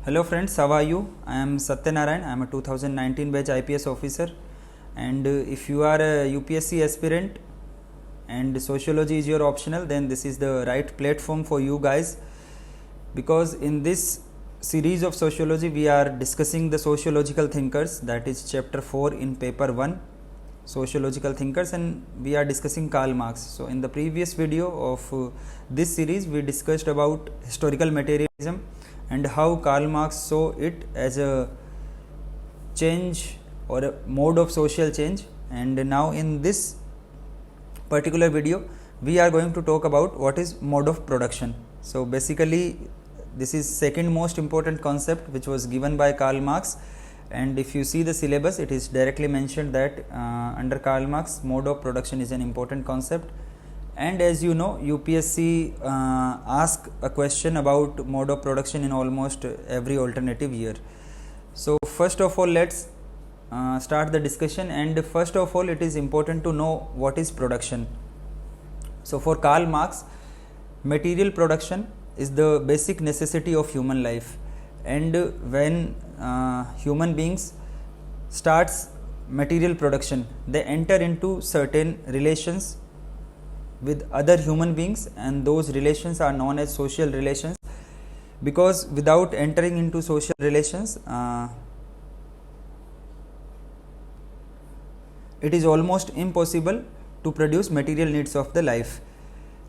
Hello friends, how are you? I am Satyanarayan. I am a 2019 batch IPS officer, and if you are a UPSC aspirant and sociology is your optional, then this is the right platform for you guys, because in this series of sociology we are discussing the sociological thinkers, that is chapter 4 in paper 1, sociological thinkers, and we are discussing Karl Marx. So in the previous video of this series we discussed about historical materialism and how Karl Marx saw it as a change or a mode of social change. And now in this particular video we are going to talk about what is mode of production. So basically this is second most important concept which was given by Karl Marx, and if you see the syllabus it is directly mentioned that under Karl Marx mode of production is an important concept. And as you know, UPSC ask a question about mode of production in almost every alternative year. So first of all, let's start the discussion, and first of all it is important to know what is production. So for Karl Marx, material production is the basic necessity of human life, and when human beings starts material production, they enter into certain relations with other human beings, and those relations are known as social relations, because without entering into social relations it is almost impossible to produce material needs of the life.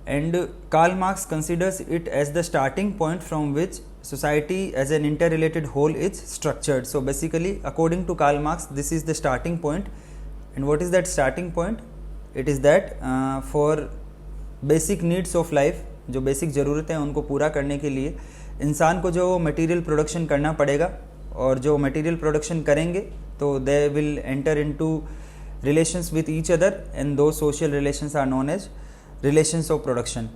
And Karl Marx considers it as the starting point from which society as an interrelated whole is structured. So basically according to Karl Marx this is the starting point. And what is that starting point? It is that for basic needs of life, जो basic ज़रूरतें हैं उनको पूरा करने के लिए इंसान को जो मटेरियल प्रोडक्शन करना पड़ेगा, और जो मटेरियल प्रोडक्शन करेंगे तो they will enter into relations with each other, and those social relations are known as relations of production.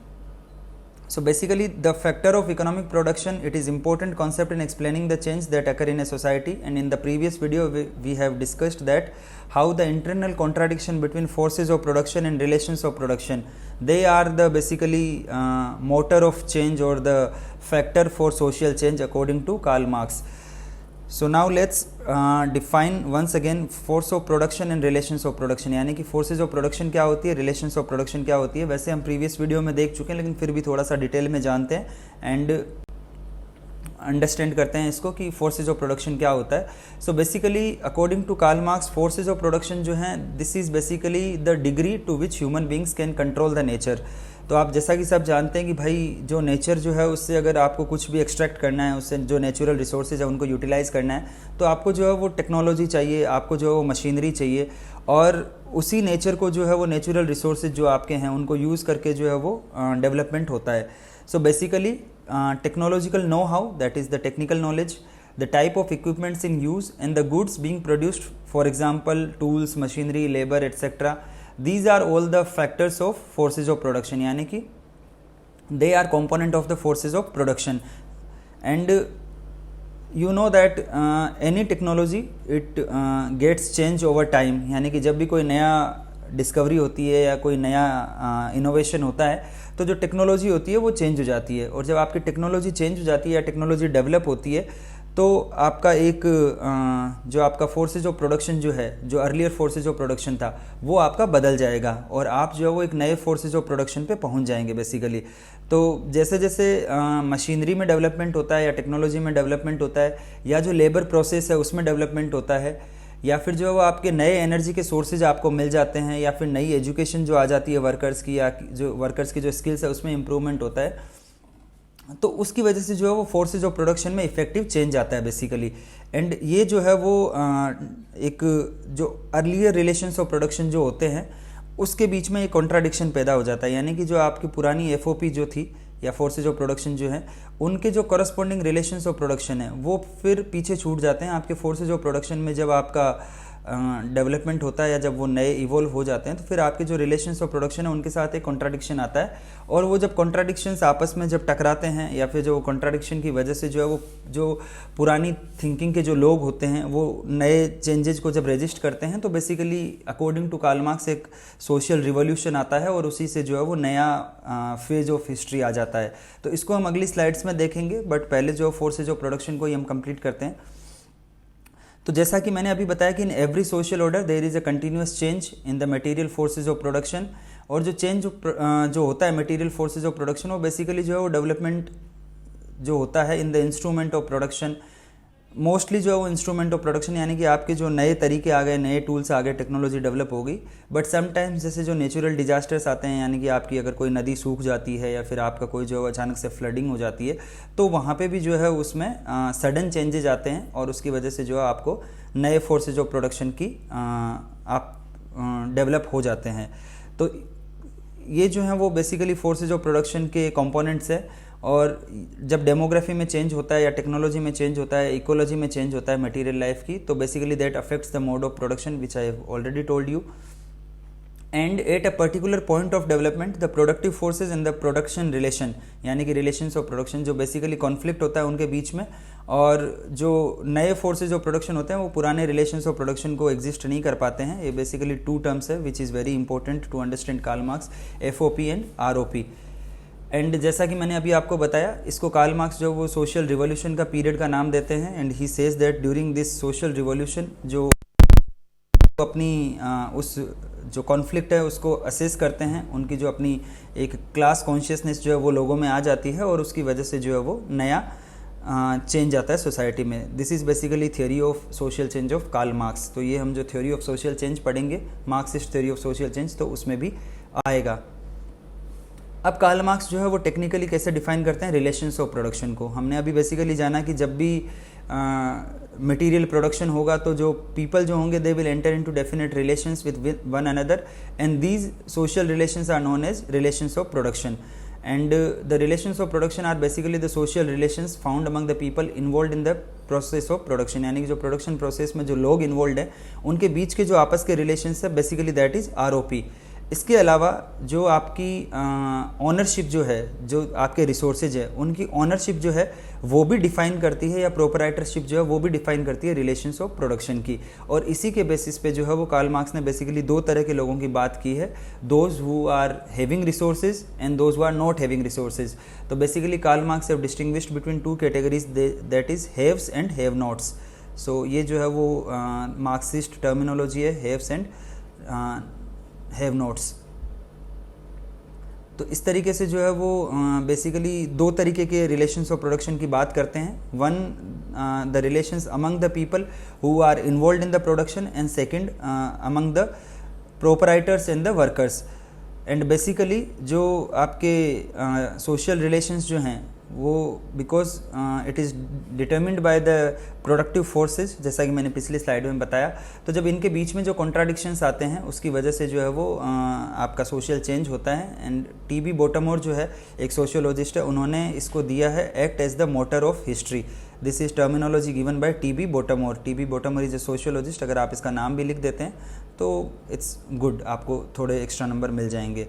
So basically the factor of economic production, it is important concept in explaining the change that occur in a society. And in the previous video we have discussed that how the internal contradiction between forces of production and relations of production, they are the basically motor of change or the factor for social change according to Karl Marx. So now let's define once again force of production and relations of production, यानी कि forces of production क्या होती है, relations of production क्या होती है. वैसे हम previous video में देख चुके हैं, लेकिन फिर भी थोड़ा सा डिटेल में जानते हैं एंड अंडरस्टैंड करते हैं इसको कि forces of production क्या होता है. So basically according to Karl Marx, forces of production जो हैं, this is basically the degree to which human beings can control the nature. तो आप जैसा कि सब जानते हैं कि भाई जो नेचर जो है उससे अगर आपको कुछ भी एक्सट्रैक्ट करना है, उससे जो नेचुरल रिसोर्सेज है उनको यूटिलाइज़ करना है, तो आपको जो है वो टेक्नोलॉजी चाहिए, आपको जो है वो मशीनरी चाहिए, और उसी नेचर को जो है वो नेचुरल रिसोर्सेज जो आपके हैं उनको यूज़ करके जो है वो डेवलपमेंट होता है. So basically technological know how, that is the technical knowledge, the type of equipments in use, and the goods being produced, for example tools, machinery, labor, etc. These are all the factors of forces of production, यानी कि they are component of the forces of production. And you know that any technology it gets change over time, यानी कि जब भी कोई नया discovery होती है या कोई नया इनोवेशन होता है तो जो टेक्नोलॉजी होती है वो चेंज हो जाती है, और जब आपकी टेक्नोलॉजी चेंज हो जाती है या टेक्नोलॉजी डेवलप होती है तो आपका एक जो आपका फोर्सेज ऑफ प्रोडक्शन जो है, जो अर्लियर फोर्सेज ऑफ प्रोडक्शन था वो आपका बदल जाएगा, और आप जो है वो एक नए फोर्सेज ऑफ प्रोडक्शन पे पहुंच जाएंगे बेसिकली. तो जैसे जैसे मशीनरी में डेवलपमेंट होता है या टेक्नोलॉजी में डेवलपमेंट होता है, या जो लेबर प्रोसेस है उसमें डेवलपमेंट होता है, या फिर जो है वो आपके नए एनर्जी के सोर्सेज आपको मिल जाते हैं, या फिर नई एजुकेशन जो आ जाती है वर्कर्स की, या जो वर्कर्स की जो स्किल्स है उसमें इम्प्रूवमेंट होता है, तो उसकी वजह से जो है वो फोर्सेज ऑफ प्रोडक्शन में इफेक्टिव चेंज आता है बेसिकली. एंड ये जो है वो एक जो अर्लियर रिलेशंस ऑफ प्रोडक्शन जो होते हैं उसके बीच में एक कॉन्ट्राडिक्शन पैदा हो जाता है, यानी कि जो आपकी पुरानी एफओपी जो थी या फोर्सेज ऑफ प्रोडक्शन जो है उनके जो करस्पॉन्डिंग रिलेशंस ऑफ प्रोडक्शन है वो फिर पीछे छूट जाते हैं आपके फोर्सेज ऑफ प्रोडक्शन में. जब आपका डेवलपमेंट होता है या जब वो नए इवोल्व हो जाते हैं तो फिर आपके जो रिलेशंस ऑफ प्रोडक्शन है उनके साथ एक कॉन्ट्राडिक्शन आता है, और वो जब कॉन्ट्राडिक्शंस आपस में जब टकराते हैं या फिर जो कॉन्ट्राडिक्शन की वजह से जो है वो जो पुरानी थिंकिंग के जो लोग होते हैं वो नए चेंजेस को जब रजिस्ट करते हैं तो basically according to Karl Marx एक सोशल रिवॉल्यूशन आता है और उसी से जो है वो नया फेज ऑफ हिस्ट्री आ जाता है। तो इसको हम अगली स्लाइड्स में देखेंगे, बट पहले जो फोर्सेज ऑफ प्रोडक्शन को ही हम कंप्लीट करते हैं। तो जैसा कि मैंने अभी बताया कि in every social order there is a continuous change in the material forces of production, और जो चेंज जो होता है मटेरियल फोर्सेज ऑफ प्रोडक्शन वो बेसिकली जो है वो डेवलपमेंट जो होता है in the instrument of production, mostly जो है वो इंस्ट्रूमेंट ऑफ प्रोडक्शन, यानी कि आपके जो नए तरीके आ गए, नए टूल्स आ गए, टेक्नोलॉजी डेवलप हो गई। बट समटाइम्स जैसे जो नेचुरल डिजास्टर्स आते हैं, यानी कि आपकी अगर कोई नदी सूख जाती है या फिर आपका कोई जो अचानक से फ्लडिंग हो जाती है, तो वहाँ पे भी जो है उसमें सडन चेंजेस आते हैं और उसकी वजह से जो है आपको नए फोर्सेज ऑफ प्रोडक्शन की आप डेवलप हो जाते हैं। तो ये जो है वो बेसिकली फोर्सेज ऑफ प्रोडक्शन के कंपोनेंट्स है, और जब डेमोग्राफी में चेंज होता है या टेक्नोलॉजी में चेंज होता है, इकोलॉजी में चेंज होता है मटेरियल लाइफ की, तो basically that affects the mode of production which I have already told you. And at a particular point of development the productive forces and the production relation, यानी कि relations of production जो basically conflict होता है उनके बीच में, और जो नए फोर्सेज ऑफ प्रोडक्शन होते हैं वो पुराने रिलेशंस ऑफ प्रोडक्शन को एग्जिस्ट नहीं कर पाते हैं। ये बेसिकली टू टर्म्स है which is very important to understand Karl Marx, FOP and ROP। And जैसा कि मैंने अभी आपको बताया, इसको कार्ल मार्क्स जो वो सोशल रिवॉल्यूशन का पीरियड का नाम देते हैं। And he says that during this social revolution जो अपनी उस जो कॉन्फ्लिक्ट है उसको असेस करते हैं, उनकी जो अपनी एक क्लास कॉन्शियसनेस जो है वो लोगों में आ जाती है और उसकी वजह से जो है वो नया चेंज आता है सोसाइटी में। This is basically theory of social change of Karl Marx. तो ये हम जो थ्योरी ऑफ सोशल चेंज पढ़ेंगे, Marxist theory of social change, तो उसमें भी आएगा। अब कार्ल मार्क्स जो है वो टेक्निकली कैसे डिफाइन करते हैं रिलेशंस ऑफ प्रोडक्शन को। हमने अभी बेसिकली जाना कि जब भी मटेरियल प्रोडक्शन होगा तो जो पीपल जो होंगे they will enter into definite relations with one another, and these social relations are known as relations of production. And the relations of production are basically the social relations found among the people involve in the process of production, यानी कि जो production process में जो लोग involve है उनके बीच के जो आपस के रिलेशंस है बेसिकली दैट इज़ ROP। इसके अलावा जो आपकी ऑनरशिप जो है, जो आपके रिसोर्सेज है उनकी ऑनरशिप जो है वो भी डिफाइन करती है, या प्रोपराइटरशिप जो है वो भी डिफाइन करती है रिलेशंस ऑफ प्रोडक्शन की। और इसी के बेसिस पे जो है वो कार्ल मार्क्स ने बेसिकली दो तरह के लोगों की बात की है, those who are having resources and those who are not having resources. तो basically Karl Marx have distinguished between two categories, that is haves and have nots. So ये जो है वो मार्क्सिस्ट टर्मिनोलॉजी है, हैव्स एंड हैव नोट्स। तो इस तरीके से जो है वो बेसिकली दो तरीके के रिलेशंस ऑफ प्रोडक्शन की बात करते हैं। One the relations among the people who are involve in the production, and second among the proprietors and the workers. And basically जो आपके सोशल रिलेशंस जो हैं वो because it is determined by the productive forces, जैसा कि मैंने पिछली slide में बताया। तो जब इनके बीच में जो कॉन्ट्राडिक्शंस आते हैं उसकी वजह से जो है वो आपका सोशल चेंज होता है। एंड TB बोटामोर जो है एक सोशियोलॉजिस्ट है, उन्होंने इसको दिया है act as the motor of history. This is terminology given by TB Bottomore. TB Bottomore is a sociologist. अगर आप इसका नाम भी लिख देते हैं तो इट्स गुड, आपको थोड़े एक्स्ट्रा नंबर मिल जाएंगे।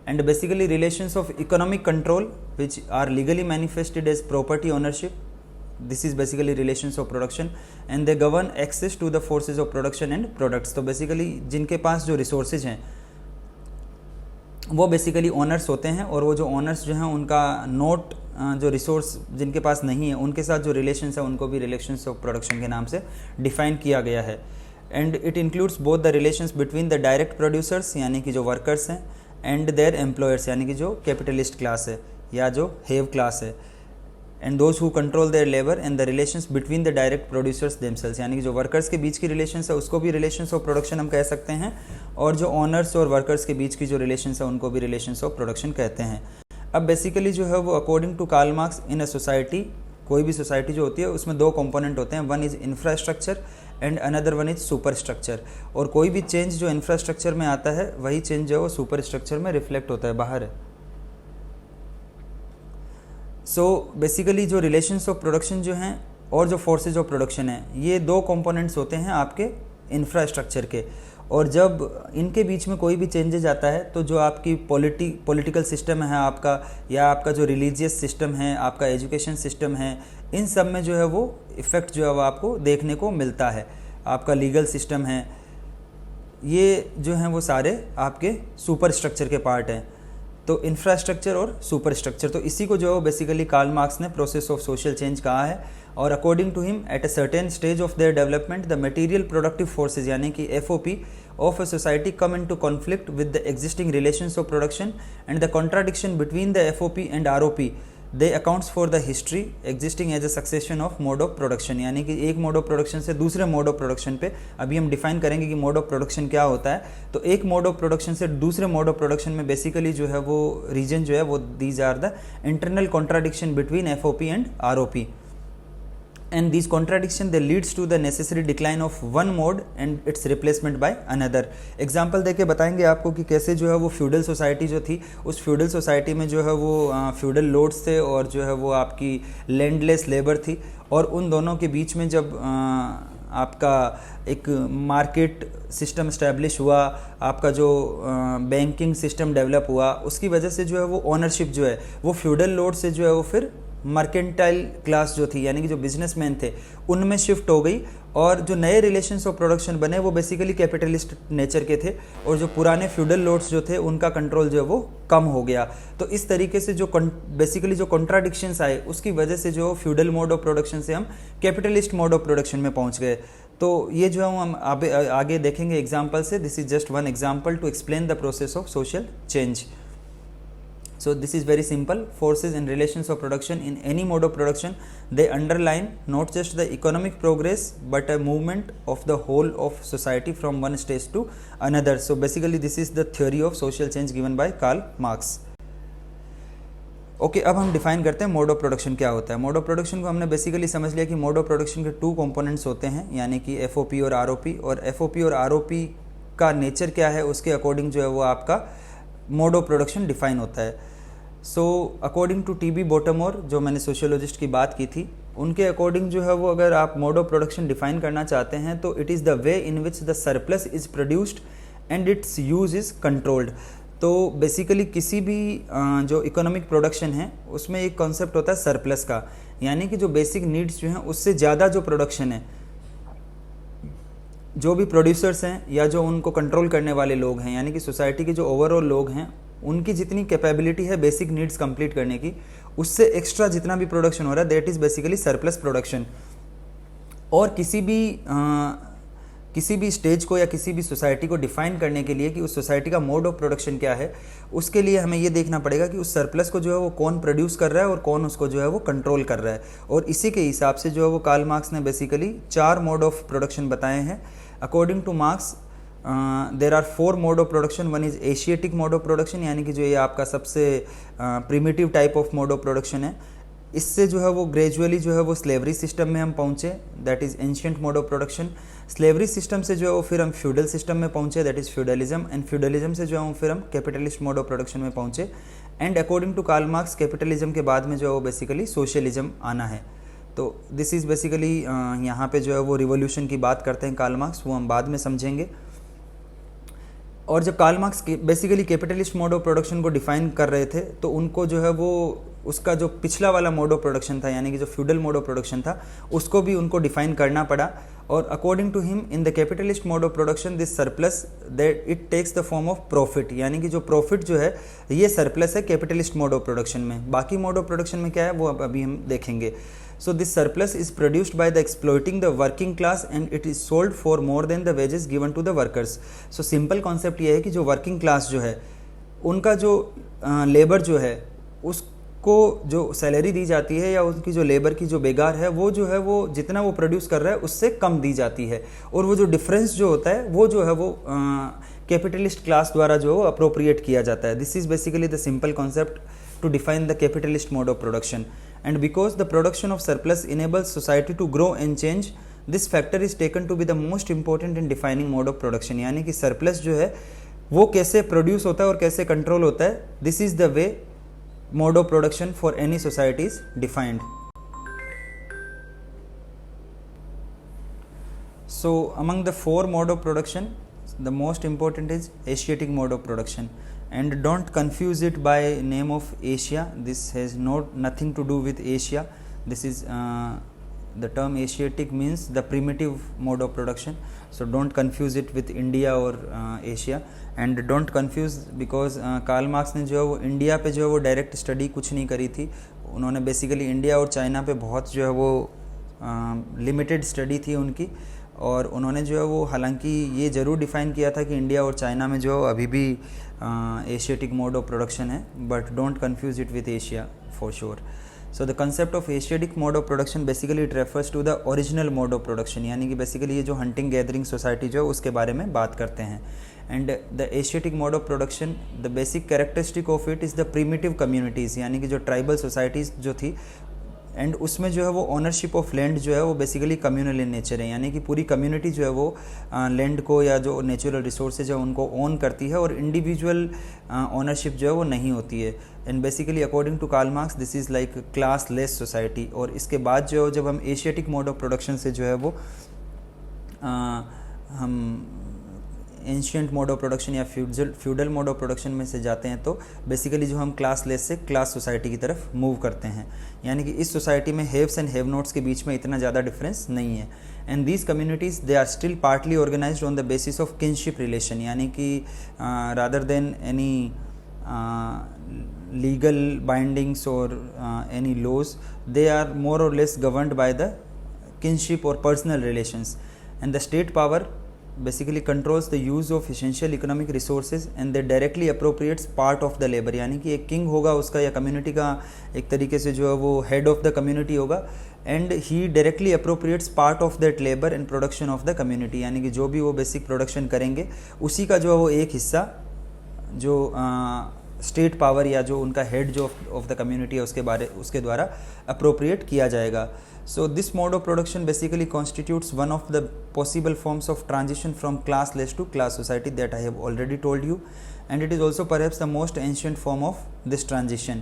And basically relations of economic control which are legally manifested as property ownership, this is basically relations of production, and they govern access to the forces of production and products। तो basically जिनके पास जो resources हैं वो basically owners होते हैं, और वो जो ओनर्स जो हैं उनका नोट जो रिसोर्स जिनके पास नहीं है उनके साथ जो रिलेशंस है उनको भी रिलेशंस ऑफ प्रोडक्शन के नाम से डिफाइन किया गया है। And it includes both the relations between the direct producers, यानी कि जो वर्कर्स हैं, एंड देयर एम्प्लॉयर्स, यानी कि जो कैपिटलिस्ट क्लास है या जो हैव क्लास है, and those who control their labour, and the relations between the direct producers themselves, यानी कि जो वर्कर्स के बीच की रिलेशंस है उसको भी रिलेशंस ऑफ प्रोडक्शन हम कह सकते हैं, और जो ओनर्स और वर्कर्स के बीच की जो रिलेशंस है उनको भी रिलेशंस ऑफ प्रोडक्शन कहते हैं। अब बेसिकली जो है वो according to Karl Marx, in a society, कोई भी सोसाइटी जो होती है उसमें दो कंपोनेंट होते हैं, one is infrastructure and another one is super structure. और कोई भी चेंज जो इंफ्रास्ट्रक्चर में आता है वही चेंज जो है वो सुपर स्ट्रक्चर में रिफ्लेक्ट होता है, बाहर है। सो बेसिकली जो रिलेशंस ऑफ प्रोडक्शन जो हैं और जो फोर्सेज ऑफ प्रोडक्शन है, ये दो कंपोनेंट्स होते हैं आपके इंफ्रास्ट्रक्चर के। और जब इनके बीच में कोई भी चेंजेज आता है तो जो आपकी पॉलिटिकल सिस्टम है आपका, या आपका जो रिलीजियस सिस्टम है, आपका एजुकेशन सिस्टम है, इन सब में जो है वो इफ़ेक्ट जो है वो आपको देखने को मिलता है। आपका लीगल सिस्टम है, ये जो हैं वो सारे आपके सुपर स्ट्रक्चर के पार्ट हैं। तो इंफ्रास्ट्रक्चर और सुपर स्ट्रक्चर, तो इसी को जो है वो बेसिकली कार्ल मार्क्स ने प्रोसेस ऑफ सोशल चेंज कहा है। और according to him at a certain stage of their development the material productive forces यानी कि FOP of a society come into conflict with the existing relations of production, and the contradiction between the FOP and ROP they accounts for the history existing as a succession of mode of production। यानी कि एक mode of production से दूसरे mode of production पे अभी हम define करेंगे कि मोड ऑफ प्रोडक्शन क्या होता है। तो एक मोड ऑफ प्रोडक्शन से दूसरे मोड ऑफ प्रोडक्शन में बेसिकली जो है वो रीजन जो है वो these are the internal contradiction between FOP and ROP, and these contradiction they leads to the necessary decline of one mode and its replacement by another। Example देके बताएंगे आपको कि कैसे जो है वो फ्यूडल सोसाइटी जो थी, उस फ्यूडल सोसाइटी में जो है वो फ्यूडल लॉर्ड्स थे और जो है वो आपकी लैंडलेस लेबर थी, और उन दोनों के बीच में जब आपका एक मार्केट सिस्टम इस्टेब्लिश हुआ, आपका जो बैंकिंग सिस्टम डेवलप हुआ, उसकी वजह से जो है वो ओनरशिप जो है वो फ्यूडल लॉर्ड से जो है वो फिर मर्केंटाइल क्लास जो थी यानी कि जो बिजनेसमैन थे उनमें शिफ्ट हो गई, और जो नए रिलेशंस ऑफ प्रोडक्शन बने वो बेसिकली कैपिटलिस्ट नेचर के थे, और जो पुराने फ्यूडल लॉर्ड्स जो थे उनका कंट्रोल जो है वो कम हो गया। तो इस तरीके से जो बेसिकली जो कॉन्ट्राडिक्शंस आए उसकी वजह से जो फ्यूडल मोड ऑफ प्रोडक्शन से हम कैपिटलिस्ट मोड ऑफ प्रोडक्शन में पहुंच गए। तो ये जो है हम आगे देखेंगे एग्जाम्पल से। This is just one example to explain the process of social change. So this is very simple. Forces and relations of production in any mode of production, they underline not just the economic progress but a movement of the whole of society from one stage to another. So basically this is the theory of social change given by Karl Marx. Okay अब हम define करते हैं mode of production क्या होता है। Mode of production को हमने basically समझ लिया कि मोड ऑफ प्रोडक्शन के टू कंपोनेंट्स होते हैं, यानी कि FOP और ROP, और FOP और ROP का नेचर क्या है उसके अकॉर्डिंग जो है वो आपका मोड ऑफ प्रोडक्शन डिफाइन होता है। सो अकॉर्डिंग टू TB बोटमोर, जो मैंने सोशियोलॉजिस्ट की बात की थी, उनके अकॉर्डिंग जो है वो अगर आप मोड ऑफ प्रोडक्शन डिफाइन करना चाहते हैं तो it is the way in which the surplus is produced and it's use is controlled. तो बेसिकली किसी भी जो इकोनॉमिक प्रोडक्शन है उसमें एक कॉन्सेप्ट होता है सरप्लस का, यानी कि जो बेसिक नीड्स जो हैं उससे ज़्यादा जो प्रोडक्शन है, जो भी प्रोड्यूसर्स हैं या जो उनको कंट्रोल करने वाले लोग हैं, यानी कि सोसाइटी के जो ओवरऑल लोग हैं, उनकी जितनी कैपेबिलिटी है बेसिक नीड्स कंप्लीट करने की, उससे एक्स्ट्रा जितना भी प्रोडक्शन हो रहा है that is basically surplus production. और किसी भी स्टेज को या किसी भी सोसाइटी को डिफाइन करने के लिए कि उस सोसाइटी का मोड ऑफ प्रोडक्शन क्या है, उसके लिए हमें ये देखना पड़ेगा कि उस सरप्लस को जो है वो कौन प्रोड्यूस कर रहा है और कौन उसको जो है वो कंट्रोल कर रहा है। और इसी के हिसाब से जो है वो कार्ल मार्क्स ने बेसिकली 4 मोड ऑफ प्रोडक्शन बताए हैं। According to Marx there are 4 mode of production. One is Asiatic mode of production, यानी कि जो ये आपका सबसे primitive type of mode of production है। इससे जो है वो ग्रेजुअली जो है वो स्लेवरी सिस्टम में हम पहुँचे, that is ancient mode of production. Slavery system से जो है वो फिर हम फ्यूडल सिस्टम में पहुँचे, that is feudalism. And feudalism से जो है वो फिर हम कैपिटलिस्ट मोड ऑफ प्रोडक्शन में पहुँचे। And according to Karl Marx capitalism के बाद में जो है वो बेसिकली सोशलिज्म आना है। तो दिस इज़ बेसिकली यहाँ पे जो है वो रिवोल्यूशन की बात करते हैं कार्ल मार्क्स, वो हम बाद में समझेंगे। और जब Karl Marx basically capitalist mode of production को डिफाइन कर रहे थे तो उनको जो है वो उसका जो पिछला वाला मोड ऑफ प्रोडक्शन था, यानी कि जो फ्यूडल मोड ऑफ प्रोडक्शन था, उसको भी उनको डिफाइन करना पड़ा। और according to him in the capitalist mode of production this surplus that it takes the form of profit, यानी कि जो प्रॉफिट जो है ये सरप्लस है कैपिटलिस्ट मोड ऑफ प्रोडक्शन में। बाकी मोड ऑफ प्रोडक्शन में क्या है वो अभी हम देखेंगे। So this surplus is produced by the exploiting the working class and it is sold for more than the wages given to the workers। So simple concept ये है कि जो working class जो है उनका जो लेबर जो है उसको जो सैलरी दी जाती है या उनकी जो लेबर की जो बेगार है वो जो है वो जितना वो प्रोड्यूस कर रहा है उससे कम दी जाती है, और वो जो डिफरेंस जो होता है वो जो है वो कैपिटलिस्ट क्लास द्वारा जो अप्रोप्रिएट किया जाता है। This is basically the simple concept to define the capitalist mode of production. And because the production of surplus enables society to grow and change, this factor is taken to be the most important in defining mode of production। यानी कि surplus जो है वो कैसे produce होता है और कैसे कंट्रोल होता है, this is the way mode of production for any society is defined. So among the four mode of production, the most important is Asiatic mode of production, and don't confuse it by name of Asia. This has nothing to do with Asia. This is the term Asiatic means the primitive mode of production, so don't confuse it with India or Asia. And don't confuse because Karl Marx ने जो है वो India पे जो है वो direct study कुछ नहीं करी थी. उन्होंने बेसिकली इंडिया और चाइना पे बहुत जो है वो लिमिटेड स्टडी थी उनकी, और उन्होंने जो है वो हालांकि ये ज़रूर डिफ़ाइन किया था कि इंडिया और चाइना में जो अभी भी एशियाटिक मोड ऑफ प्रोडक्शन है, but don't confuse it with Asia for sure. So the concept of Asiatic mode of production basically it refers to the original mode of production, यानी कि basically ये जो hunting gathering society जो है उसके बारे में बात करते हैं. And the Asiatic mode of production, the basic characteristic of it is the primitive communities, यानी कि जो ट्राइबल सोसाइटीज़ जो थी, एंड उसमें जो है वो ओनरशिप ऑफ लैंड जो है वो बेसिकली कम्युनल इन नेचर है, यानी कि पूरी कम्युनिटी जो है वो लैंड को या जो नेचुरल रिसोर्सेज है उनको ओन करती है, और इंडिविजुअल ओनरशिप जो है वो नहीं होती है. And basically according to Karl Marx this is like classless society. और इसके बाद जो है जब हम एशियाटिक मोड ऑफ प्रोडक्शन से जो है वो हम एंशियंट मोड ऑफ प्रोडक्शन या फ्यूडल मोड ऑफ प्रोडक्शन में से जाते हैं, तो बेसिकली जो हम क्लास लेस से क्लास सोसाइटी की तरफ मूव करते हैं, यानी कि इस सोसाइटी में हेव्स एंड हैव नोट्स के बीच में इतना ज़्यादा डिफरेंस नहीं है. And these communities they are still partly organized on the basis of kinship relation, यानी कि rather than any legal bindings or any laws, they are more or less governed by the kinship or personal relations. And the state power basically controls the use of essential economic resources and they directly appropriates part of the labor, यानी कि एक king होगा उसका या community का एक तरीके से जो है वो हेड ऑफ द कम्युनिटी होगा, and he directly appropriates part of that labour and production of the community, यानी कि जो भी वो बेसिक प्रोडक्शन करेंगे उसी का जो है वो एक हिस्सा जो स्टेट पावर या जो उनका हेड जो ऑफ द कम्युनिटी है उसके द्वारा अप्रोप्रिएट किया जाएगा. So this mode of production basically constitutes one of the possible forms of transition from classless to class society that I have already told you, and it is also perhaps the most ancient form of this transition.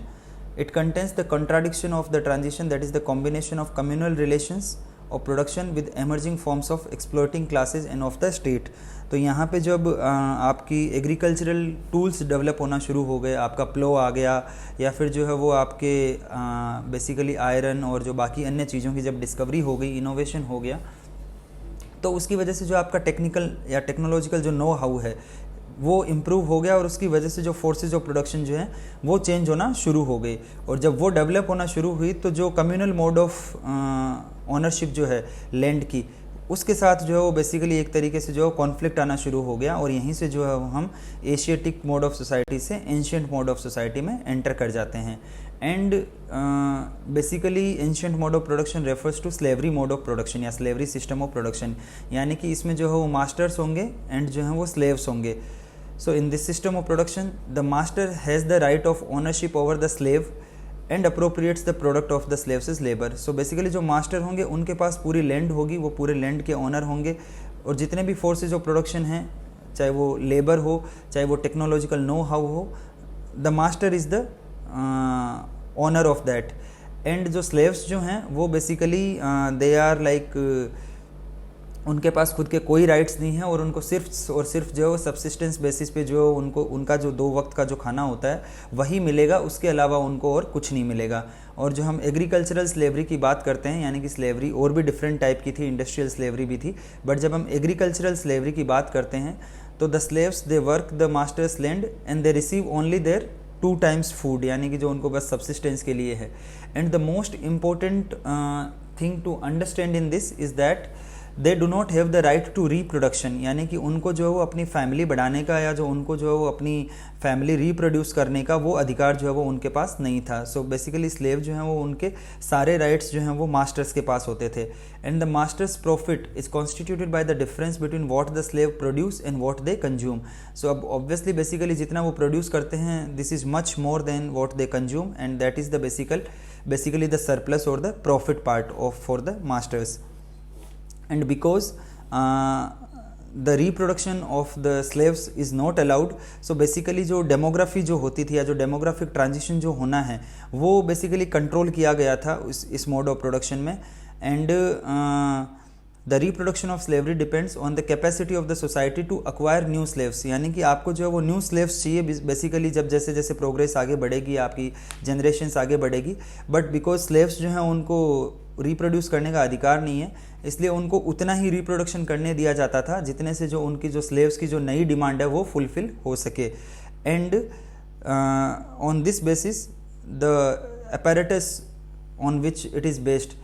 It contains the contradiction of the transition, that is the combination of communal relations of production with emerging forms of exploiting classes and of the state. तो यहाँ पे जब आपकी agricultural tools develop होना शुरू हो गए, आपका प्लो आ गया, या फिर जो है वो आपके बेसिकली आयरन और जो बाकी अन्य चीज़ों की जब डिस्कवरी हो गई, इनोवेशन हो गया, तो उसकी वजह से जो आपका टेक्निकल या टेक्नोलॉजिकल जो नो हाउ है वो इम्प्रूव हो गया, और उसकी वजह से जो फोर्सेज ऑफ प्रोडक्शन जो हैं वो चेंज होना शुरू हो गई. और जब वो डेवलप होना शुरू हुई तो जो कम्युनल मोड ऑफ ऑनरशिप जो है लैंड की, उसके साथ जो है वो बेसिकली एक तरीके से जो कॉन्फ्लिक्ट आना शुरू हो गया, और यहीं से जो है हम एशियाटिक मोड ऑफ सोसाइटी से एंशियंट मोड ऑफ सोसाइटी में एंटर कर जाते हैं. And basically ancient mode of production refers to slavery mode of production या स्लेवरी सिस्टम ऑफ प्रोडक्शन, यानी कि इसमें जो है वो मास्टर्स होंगे एंड जो है वो स्लेव्स होंगे. So in this system of production, the master has the right of ownership over the slave and appropriates the product of the slave's labor. So basically जो मास्टर होंगे उनके पास पूरी लैंड होगी, वो पूरे लैंड के ओनर होंगे, और जितने भी फोर्सेज ऑफ प्रोडक्शन हैं, चाहे वो लेबर हो, चाहे वो टेक्नोलॉजिकल नो हाउ हो, the master is the owner of that. And जो स्लेव्स जो हैं वो बेसिकली दे आर लाइक उनके पास खुद के कोई राइट्स नहीं है, और उनको सिर्फ और सिर्फ जो सब्सिस्टेंस बेसिस पे जो उनका जो 2 वक्त का जो खाना होता है वही मिलेगा, उसके अलावा उनको और कुछ नहीं मिलेगा. और जो हम एग्रीकल्चरल स्लेवरी की बात करते हैं, यानी कि स्लेवरी और भी डिफरेंट टाइप की थी, इंडस्ट्रियल स्लेवरी भी थी, बट जब हम एग्रीकल्चरल स्लेवरी की बात करते हैं तो the slaves they work the master's land and they receive only their 2 times food, यानी कि जो उनको बस सब्सिस्टेंस के लिए है. And the most important thing to understand in this is that they do not have the right to reproduction, यानी कि उनको जो है वो अपनी फैमिली बढ़ाने का या जो उनको जो है वो अपनी फैमिली रिप्रोड्यूस करने का वो अधिकार जो है वो उनके पास नहीं था. सो बेसिकली स्लेव जो हैं वो उनके सारे राइट्स जो हैं वो मास्टर्स के पास होते थे. And the master's profit is constituted by the difference between what the slave produce and what they consume. So अब ऑब्वियसली बेसिकली जितना वो प्रोड्यूस करते हैं this is much more than what they consume, and that is the basically the surplus और the profit part of for the masters. And because the reproduction of the slaves is not allowed, so basically जो demography जो होती थी या जो demographic transition जो होना है वो बेसिकली कंट्रोल किया गया था इस मोड ऑफ प्रोडक्शन में. And the reproduction of slavery depends on the capacity of the society to acquire new slaves, यानी कि आपको जो है वो न्यू स्लेव्स चाहिए बेसिकली जब जैसे जैसे प्रोग्रेस आगे बढ़ेगी, आपकी जनरेशन्स आगे बढ़ेगी, बट बिकॉज स्लेव्स जो हैं उनको रिप्रोड्यूस करने का अधिकार नहीं है, इसलिए उनको उतना ही रिप्रोडक्शन करने दिया जाता था जितने से जो उनकी जो स्लेव्स की जो नई डिमांड है वो फुलफिल हो सके। And on this basis the apparatus on which it is based,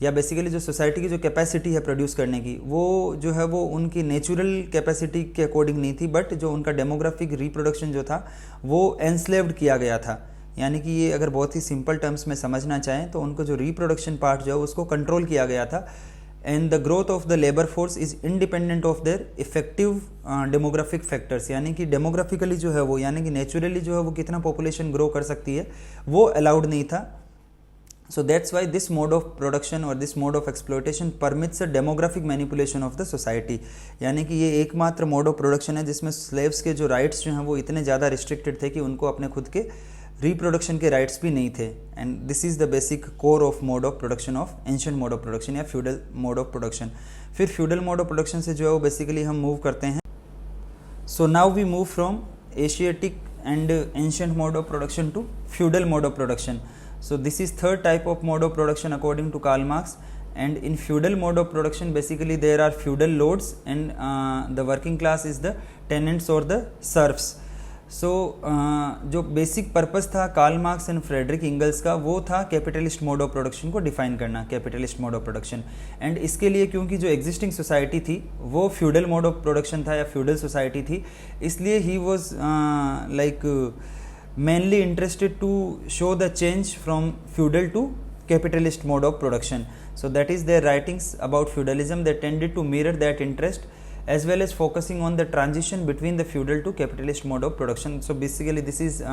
या बेसिकली जो सोसाइटी की जो कैपेसिटी है प्रोड्यूस करने की, वो जो है वो उनकी नेचुरल कैपेसिटी के अकॉर्डिंग नहीं थी, बट जो उनका डेमोग्राफिक रिप्रोडक्शन जो था वो एनस्लेव्ड किया गया था। यानी कि ये अगर बहुत ही सिंपल टर्म्स में समझना चाहें तो उनको जो रिप्रोडक्शन पार्ट जो है उसको कंट्रोल किया गया था। And the growth of the labour force is independent of their effective demographic factors, यानी कि डेमोग्राफिकली जो है वो, यानी कि नेचुरली जो है वो कितना पॉपुलेशन ग्रो कर सकती है वो अलाउड नहीं था। So that's why this mode of production or this mode of exploitation permits a demographic manipulation of the society, यानी कि ये एकमात्र मोड ऑफ प्रोडक्शन है जिसमें स्लेव्स के जो राइट्स जो हैं वो इतने ज़्यादा रिस्ट्रिक्टेड थे कि उनको अपने खुद के रिप्रोडक्शन के राइट्स भी नहीं थे। And this is the basic core of mode of production of ancient mode of production या फ्यूडल मोड ऑफ प्रोडक्शन। फिर फ्यूडल मोड ऑफ प्रोडक्शन से जो है वो बेसिकली हम मूव करते हैं। So now we move from Asiatic and ancient mode of production to feudal mode of production. So this is third type of mode of production according to Karl Marx, and in feudal mode of production basically there are feudal lords and the working class is the tenants or the serfs. So जो basic purpose था Karl Marx and Frederick Engels का वो था capitalist mode of production को define करना, capitalist mode of production. And इसके लिए क्योंकि जो एग्जिस्टिंग सोसाइटी थी वो फ्यूडल मोड ऑफ प्रोडक्शन था या फ्यूडल सोसाइटी थी, इसलिए he was like mainly interested to show the change from feudal to capitalist mode of production. So that is their writings about feudalism that tended to mirror that interest as well as focusing on the transition between the feudal to capitalist mode of production. So basically this is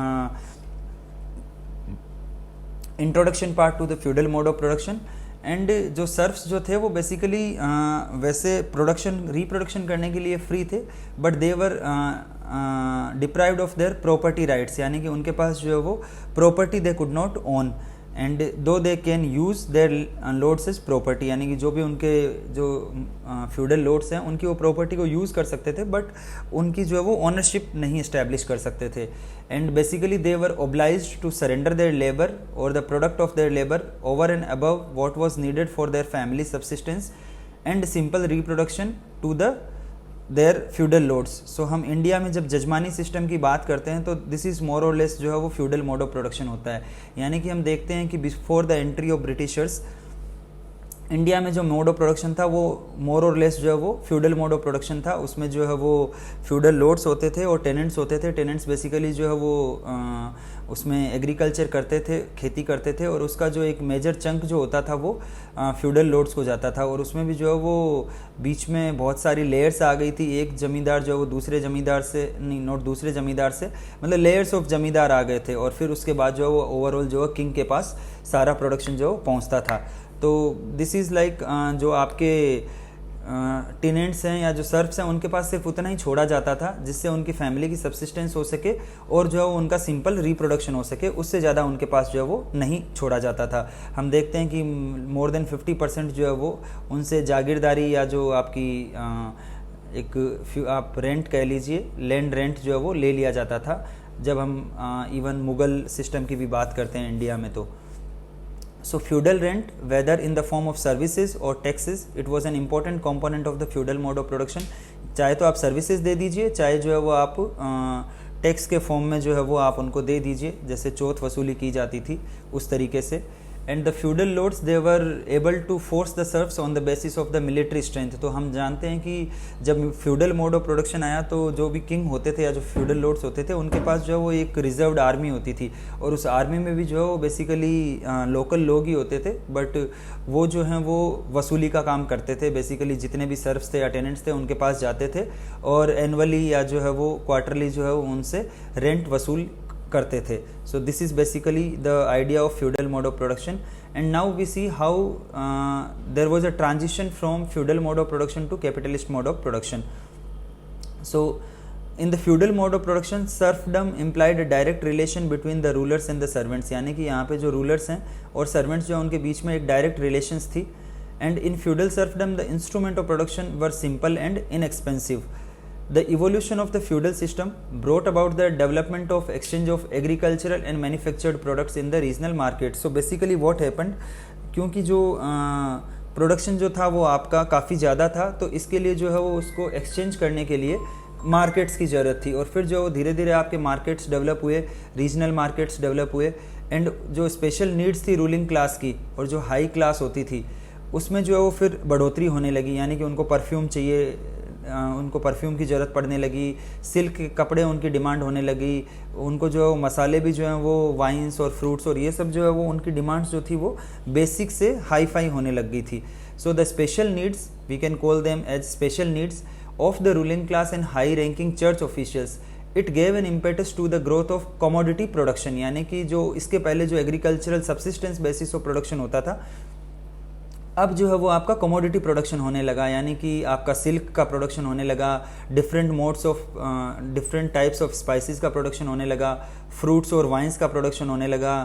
introduction part to the feudal mode of production. And जो serfs जो थे वो basically वैसे reproduction करने के लिए free थे, but they were deprived of their property rights, यानी कि उनके पास जो है वो property they could not own, and though they can use their lords as property, यानी कि जो भी उनके जो फ्यूडल लॉर्ड्स हैं उनकी वो प्रॉपर्टी को यूज़ कर सकते थे, बट उनकी जो है वो ओनरशिप नहीं इस्टेब्लिश कर सकते थे। And basically they were obliged to surrender their labour और the product of their labour over and above what was needed for their family subsistence and simple reproduction to the their feudal lords. So हम India में जब जजमानी system की बात करते हैं तो this is more और लेस जो है वो फ्यूडल मोड ऑफ प्रोडक्शन होता है, यानी कि हम देखते हैं कि before the entry of Britishers India में जो मोड ऑफ प्रोडक्शन था वो मोर और लेस जो है वो फ्यूडल मोड ऑफ प्रोडक्शन था। उसमें जो है वो फ्यूडल लॉर्ड्स होते थे और टेनेंट्स होते थे। टेनेंट्स बेसिकली जो है वो उसमें एग्रीकल्चर करते थे, खेती करते थे, और उसका जो एक मेजर चंक जो होता था वो फ्यूडल लॉर्ड्स को जाता था। और उसमें भी जो है वो बीच में बहुत सारी लेयर्स आ गई थी, एक जमींदार जो है वो दूसरे जमींदार से नहीं, नॉट दूसरे जमींदार से, मतलब लेयर्स ऑफ जमींदार आ गए थे, और फिर उसके बाद जो है वो ओवरऑल जो है किंग के पास सारा प्रोडक्शन जो पहुँचता था। तो दिस इज़ लाइक जो आपके टेनेंट्स हैं या जो सर्फ्स हैं उनके पास सिर्फ उतना ही छोड़ा जाता था जिससे उनकी फैमिली की सब्सिस्टेंस हो सके और जो है उनका सिंपल रिप्रोडक्शन हो सके, उससे ज़्यादा उनके पास जो है वो नहीं छोड़ा जाता था। हम देखते हैं कि मोर देन 50% जो है वो उनसे जागीरदारी या जो आपकी एक आप रेंट कह लीजिए, लैंड रेंट जो है वो ले लिया जाता था। जब हम इवन मुग़ल सिस्टम की भी बात करते हैं इंडिया में तो so feudal rent, whether in the form of services or taxes, it was an important component of the feudal mode of production. चाहे तो आप सर्विसेज दे दीजिए, चाहे जो है वो आप टैक्स के फॉर्म में जो है वो आप उनको दे दीजिए, जैसे चौथ वसूली की जाती थी उस तरीके से। And the feudal lords they were able to force the serfs on the basis of the military strength. तो हम जानते हैं कि जब फ्यूडल मोड ऑफ प्रोडक्शन आया तो जो भी किंग होते थे या जो फ्यूडल लॉर्ड्स होते थे उनके पास जो है वो एक रिजर्व्ड आर्मी होती थी, और उस आर्मी में भी जो है वो बेसिकली लोकल लोग ही होते थे, बट वो जो हैं वो वसूली का काम करते थे। बेसिकली जितने भी सर्फ्स थे या टेनेंट्स थे उनके पास जाते थे और एनुअली या जो है वो क्वार्टरली जो है वो उनसे रेंट वसूल करते थे। So this is basically the idea of feudal mode of production. And now we see how there was a transition from feudal mode of production to capitalist mode of production. So in the feudal mode of production serfdom implied a direct relation between the rulers and the servants, यानी कि यहाँ पे जो rulers हैं और servants जो हैं उनके बीच में एक डायरेक्ट रिलेशंस थी। and in feudal serfdom the instrument of production were simple and inexpensive. The evolution of the feudal system brought about the development of exchange of agricultural and manufactured products in the regional market. So basically what happened, क्योंकि जो production जो था वो आपका काफ़ी ज़्यादा था, तो इसके लिए जो है वो उसको एक्सचेंज करने के लिए मार्केट्स की ज़रूरत थी। और फिर जो धीरे धीरे आपके मार्केट्स डेवलप हुए, रीजनल मार्केट्स डेवलप हुए, एंड जो स्पेशल नीड्स थी रूलिंग क्लास की और जो हाई क्लास होती थी उसमें जो है वो फिर बढ़ोतरी होने लगी, यानी कि उनको परफ्यूम चाहिए, उनको परफ्यूम की ज़रूरत पड़ने लगी, सिल्क के कपड़े उनकी डिमांड होने लगी, उनको जो मसाले भी जो हैं वो वाइन्स और फ्रूट्स और ये सब जो है वो उनकी डिमांड्स जो थी वो बेसिक से हाई फाई होने लग गई थी। So the special needs, we can call them as special needs of the ruling class and high ranking church officials, it gave an impetus to the growth of commodity production, यानी कि जो इसके पहले जो agricultural subsistence basis of production होता था, अब जो है वो आपका कमोडिटी प्रोडक्शन होने लगा, यानी कि आपका सिल्क का प्रोडक्शन होने लगा, different modes of different types of spices का प्रोडक्शन होने लगा, फ्रूट्स और वाइन्स का प्रोडक्शन होने लगा,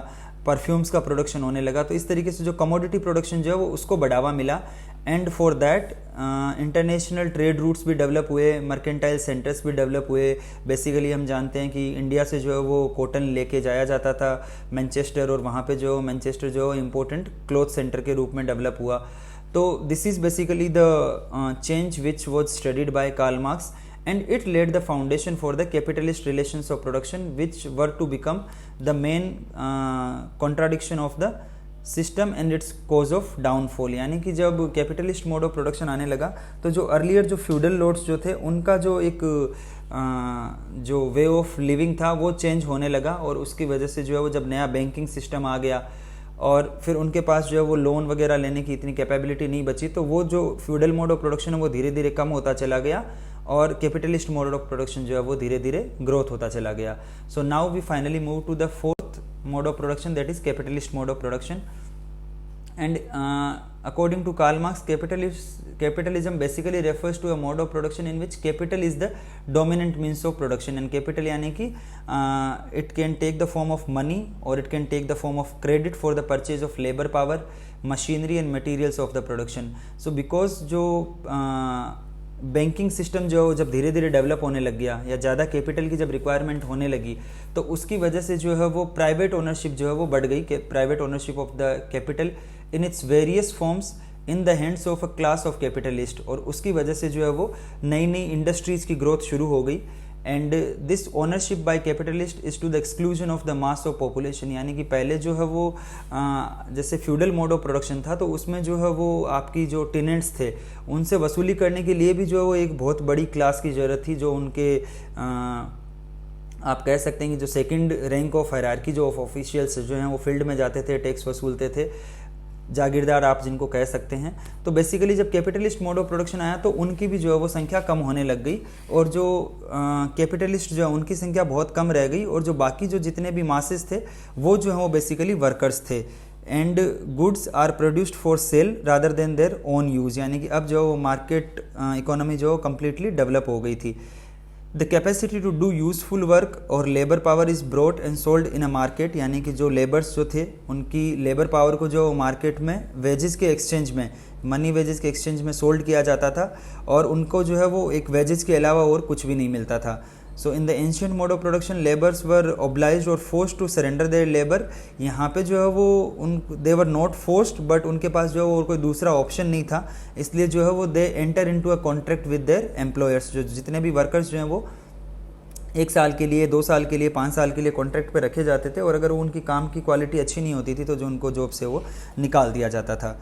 परफ्यूम्स का प्रोडक्शन होने लगा। तो इस तरीके से जो कमोडिटी प्रोडक्शन जो है वो उसको बढ़ावा मिला, and for that international trade routes भी डेवलप हुए, मर्केंटाइल सेंटर्स भी डेवलप हुए। बेसिकली हम जानते हैं कि इंडिया से जो है वो कॉटन लेके जाया जाता था मैनचेस्टर, और वहाँ पे जो मैनचेस्टर जो इम्पोर्टेंट क्लॉथ सेंटर के रूप में डेवलप हुआ। तो this is basically the change which was studied by Karl Marx, and it laid the foundation for the capitalist relations of production which were to become the main contradiction of the system and its cause of downfall। यानी कि जब capitalist mode of production आने लगा तो जो earlier जो feudal lords जो थे उनका जो एक जो वे ऑफ लिविंग था वो चेंज होने लगा, और उसकी वजह से जो है वो जब नया बैंकिंग सिस्टम आ गया और फिर उनके पास जो है वो लोन वगैरह लेने की इतनी कैपेबिलिटी नहीं बची, तो वो जो फ्यूडल मोड ऑफ प्रोडक्शन है वो धीरे धीरे कम होता चला गया और कैपिटलिस्ट मोड ऑफ प्रोडक्शन जो है वो धीरे धीरे ग्रोथ होता चला गया। So now we finally move to the fourth mode of production, that is capitalist mode of production. And according to Karl Marx, capitalism basically refers to a mode of production in which capital is the dominant means of production, and capital यानी कि it can take the form of money or it can take the form of credit for the purchase of labor power, machinery and materials of the production। So because जो banking system जो जब धीरे धीरे develop होने लग गया या ज़्यादा कैपिटल की जब रिक्वायरमेंट होने लगी, तो उसकी वजह से जो है वो प्राइवेट ओनरशिप जो है वो बढ़ गई, private ownership of the capital in its various forms in the hands of a class of capitalist, और उसकी वजह से जो है वो नई नई इंडस्ट्रीज़ की ग्रोथ शुरू हो गई। And this ownership by capitalist is to the exclusion of the mass of population, यानी कि पहले जो है वो जैसे फ्यूडल मोड ऑफ प्रोडक्शन था तो उसमें जो है वो आपकी जो टेनेंट्स थे उनसे वसूली करने के लिए भी जो है वो एक बहुत बड़ी क्लास की ज़रूरत थी, जो उनके आप कह सकते हैं कि जो सेकंड रैंक ऑफ हायरार्की जो ऑफ ऑफिशियल्स जो हैं वो फील्ड में जाते थे, टैक्स वसूलते थे, जागीरदार आप जिनको कह सकते हैं। तो बेसिकली जब कैपिटलिस्ट मोड ऑफ प्रोडक्शन आया तो उनकी भी जो है वो संख्या कम होने लग गई, और जो कैपिटलिस्ट जो है उनकी संख्या बहुत कम रह गई, और जो बाकी जो जितने भी मासेस थे वो जो है वो बेसिकली वर्कर्स थे। And goods are produced for sale rather than their own use, यानी कि अब जो मार्केट इकोनॉमी जो कम्प्लीटली डेवलप हो गई थी। The capacity to do useful work और labour power is bought and sold in a market, यानी कि जो लेबर्स जो थे उनकी लेबर पावर को जो मार्केट में वेजेस के एक्सचेंज में, मनी वेजेस के एक्सचेंज में सोल्ड किया जाता था, और उनको जो है वो एक वेजेस के अलावा और कुछ भी नहीं मिलता था। So in the ancient mode of production labours were obliged और forced to surrender their labour, यहाँ पे जो है वो they were not forced, but उनके पास जो है और कोई दूसरा ऑप्शन नहीं था, इसलिए जो है वो they enter into a contract with their employers. जो जितने भी वर्कर्स जो हैं वो 1 साल के लिए, 2 साल के लिए, 5 साल के लिए कॉन्ट्रैक्ट पे रखे जाते थे, और अगर उनकी काम की क्वालिटी अच्छी नहीं होती थी तो जो उनको जॉब से वो निकाल दिया जाता था।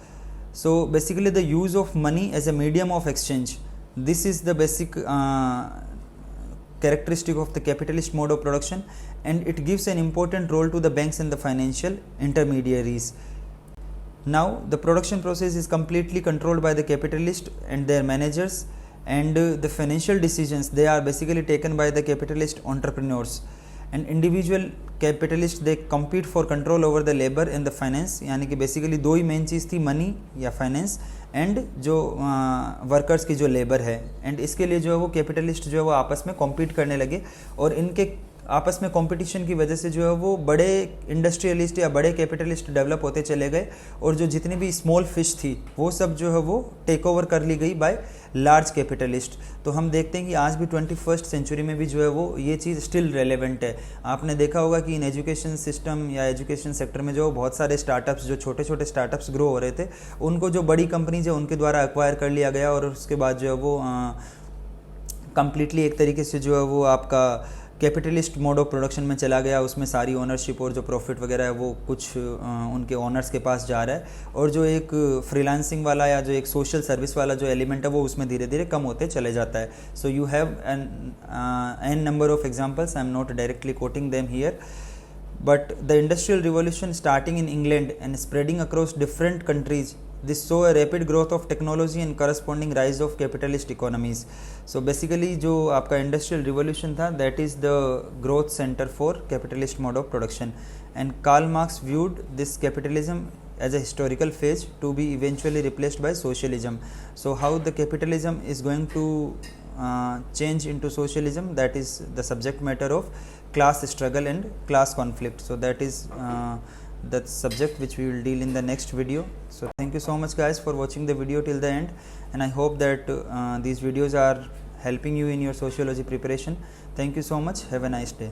So basically the use of money as a medium of exchange, this is the basic characteristic of the capitalist mode of production, and it gives an important role to the banks and the financial intermediaries. Now the production process is completely controlled by the capitalist and their managers, and the financial decisions they are basically taken by the capitalist entrepreneurs, and individual capitalist they compete for control over the labor and the finance, यानी कि basically दो ही main चीज़ थी, money या finance, and जो workers की जो labour है। And इसके लिए जो है वो कैपिटलिस्ट जो है वो आपस में कॉम्पीट करने लगे, और इनके आपस में कंपटीशन की वजह से जो है वो बड़े इंडस्ट्रियलिस्ट या बड़े कैपिटलिस्ट डेवलप होते चले गए, और जो जितनी भी स्मॉल फिश थी वो सब जो है वो टेक ओवर कर ली गई बाय लार्ज कैपिटलिस्ट। तो हम देखते हैं कि आज भी 21st सेंचुरी में भी जो है वो ये चीज़ स्टिल रेलेवेंट है। आपने देखा होगा कि इन एजुकेशन सिस्टम या एजुकेशन सेक्टर में जो बहुत सारे स्टार्टअप्स, जो छोटे छोटे स्टार्टअप्स ग्रो हो रहे थे, उनको जो बड़ी कंपनीज है उनके द्वारा एक्वायर कर लिया गया, और उसके बाद जो है वो कंप्लीटली एक तरीके से जो है वो आपका कैपिटलिस्ट मोड ऑफ प्रोडक्शन में चला गया। उसमें सारी ओनरशिप और जो प्रॉफिट वगैरह है वो कुछ उनके ओनर्स के पास जा रहा है, और जो एक फ्रीलांसिंग वाला या जो एक सोशल सर्विस वाला जो एलिमेंट है वो उसमें धीरे धीरे कम होते चले जाता है। So you have an number of examples, I am not directly coating them here, but the industrial revolution starting in England and spreading across different countries, this saw a rapid growth of technology and corresponding rise of capitalist economies. So basically जो आपका industrial revolution था, that is the growth center for capitalist mode of production, and Karl Marx viewed this capitalism as a historical phase to be eventually replaced by socialism. So how the capitalism is going to change into socialism, that is the subject matter of class struggle and class conflict. So that is the subject which we will deal in the next video. So thank you so much guys for watching the video till the end, and I hope that these videos are helping you in your sociology preparation. Thank you so much. Have a nice day.